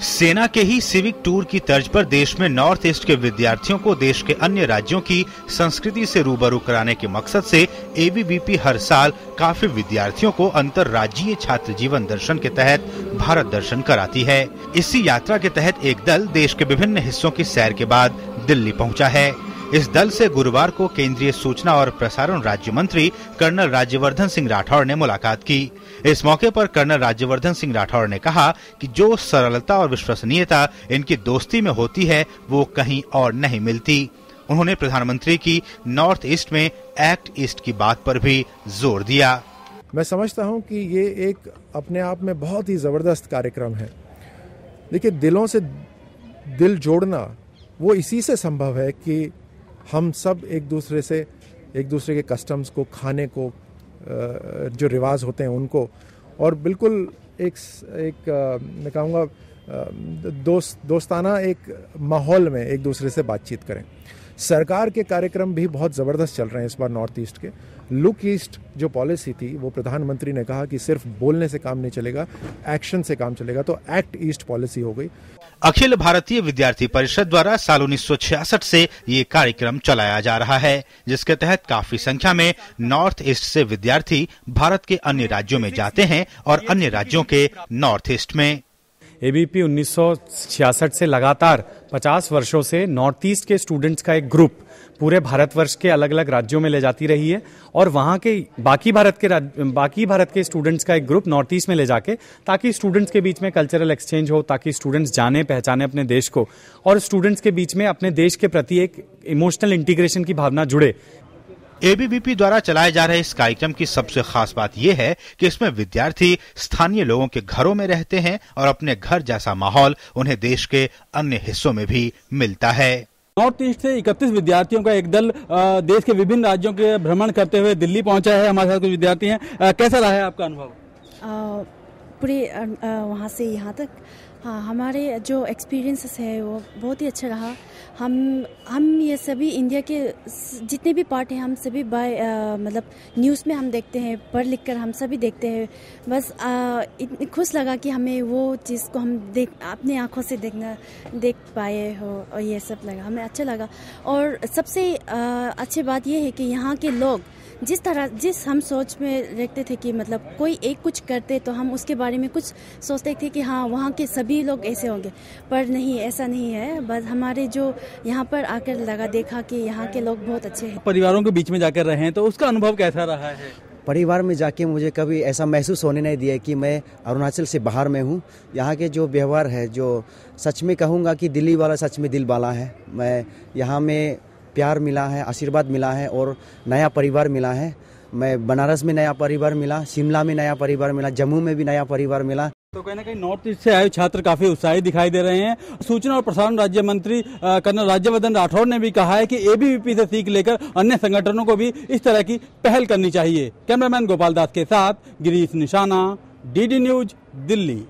सेना के ही civic tour की तर्ज पर देश में नॉर्थ ईस्ट के विद्यार्थियों को देश के अन्य राज्यों की संस्कृति से रूबरू कराने के मकसद से एबीवीपी हर साल काफी विद्यार्थियों को अंतर्राज्यीय छात्र जीवन दर्शन के तहत भारत दर्शन कराती है। इसी यात्रा के तहत एक दल देश के विभिन्न हिस्सों की सैर के बाद दिल्ली पहुंचा है। इस दल से गुरुवार को केंद्रीय सूचना और प्रसारण राज्य मंत्री कर्नल राज्यवर्धन सिंह राठौड़ ने मुलाकात की। इस मौके पर कर्नल राज्यवर्धन सिंह राठौड़ ने कहा कि जो सरलता और विश्वसनीयता इनकी दोस्ती में होती है वो कहीं और नहीं मिलती। उन्होंने प्रधानमंत्री की नॉर्थ ईस्ट में एक्ट ईस्ट की बात पर भी जोर दिया। मैं समझता हूं कि ये एक अपने आप में बहुत ही जबरदस्त कार्यक्रम है। देखिए, दिलों से दिल जोड़ना वो इसी से संभव है कि हम सब एक दूसरे के कस्टम्स को, खाने को, जो रिवाज होते हैं उनको, और बिल्कुल एक मैं कहूँगा दोस्ताना एक माहौल में एक दूसरे से बातचीत करें। सरकार के कार्यक्रम भी बहुत ज़बरदस्त चल रहे हैं इस बार नॉर्थ ईस्ट के। लुक ईस्ट जो पॉलिसी थी वो प्रधानमंत्री ने कहा कि सिर्फ बोलने से काम नहीं चलेगा, एक्शन से काम चलेगा, तो एक्ट ईस्ट पॉलिसी हो गई। अखिल भारतीय विद्यार्थी परिषद द्वारा साल 1966 से ये कार्यक्रम चलाया जा रहा है, जिसके तहत काफी संख्या में नॉर्थ ईस्ट से विद्यार्थी भारत के अन्य राज्यों में जाते हैं और अन्य राज्यों के नॉर्थ ईस्ट में। एबीवीपी 1966 से लगातार 50 वर्षों से नॉर्थ ईस्ट के स्टूडेंट्स का एक ग्रुप पूरे भारतवर्ष के अलग अलग राज्यों में ले जाती रही है, और वहाँ के बाकी भारत के स्टूडेंट्स का एक ग्रुप नॉर्थ ईस्ट में ले जाके, ताकि स्टूडेंट्स के बीच में कल्चरल एक्सचेंज हो, ताकि स्टूडेंट्स जाने पहचाने अपने देश को, और स्टूडेंट्स के बीच में अपने देश के प्रति एक इमोशनल इंटीग्रेशन की भावना जुड़े। एबीवीपी द्वारा चलाए जा रहे इस कार्यक्रम की सबसे खास बात यह है कि इसमें विद्यार्थी स्थानीय लोगों के घरों में रहते हैं और अपने घर जैसा माहौल उन्हें देश के अन्य हिस्सों में भी मिलता है। नॉर्थ ईस्ट से 31 विद्यार्थियों का एक दल देश के विभिन्न राज्यों के भ्रमण करते हुए दिल्ली पहुंचा है। हमारे साथ कुछ विद्यार्थी हैं। कैसा रहा है आपका अनुभव? पूरे वहाँ से यहाँ तक हमारे जो एक्सपीरियंसेस है वो बहुत ही अच्छा रहा। हम ये सभी इंडिया के जितने भी पार्ट हैं हम सभी मतलब न्यूज़ में हम देखते हैं, पढ़ लिख कर हम सभी देखते हैं। बस इतनी खुश लगा कि हमें वो चीज़ को हम अपनी आंखों से देख पाए हो, और ये सब लगा, हमें अच्छा लगा। और सबसे अच्छी बात ये है कि यहाँ के लोग जिस हम सोच में रखते थे कि मतलब कोई एक कुछ करते तो हम उसके बारे में कुछ सोचते थे कि हाँ वहाँ के सभी लोग ऐसे होंगे, पर नहीं, ऐसा नहीं है। बस हमारे जो यहाँ पर आकर देखा कि यहाँ के लोग बहुत अच्छे हैं। परिवारों के बीच में जाकर रहे हैं तो उसका अनुभव कैसा रहा है? परिवार में जाके मुझे कभी ऐसा महसूस होने नहीं दिया कि मैं अरुणाचल से बाहर में हूँ। यहाँ के जो व्यवहार है, जो सच में कहूँगा कि दिल्ली वाला सच में दिल वाला है। मैं यहाँ में प्यार मिला है, आशीर्वाद मिला है और नया परिवार मिला है। मैं बनारस में नया परिवार मिला, शिमला में नया परिवार मिला, जम्मू में भी नया परिवार मिला। तो कहीं ना कहीं नॉर्थ ईस्ट से आए छात्र काफी उत्साहित दिखाई दे रहे हैं। सूचना और प्रसारण राज्य मंत्री कर्नल राज्यवर्धन राठौड़ ने भी कहा है कि एबीवीपी से सीख लेकर अन्य संगठनों को भी इस तरह की पहल करनी चाहिए। कैमरामैन गोपाल दास के साथ गिरीश निशाना, डीडी न्यूज, दिल्ली।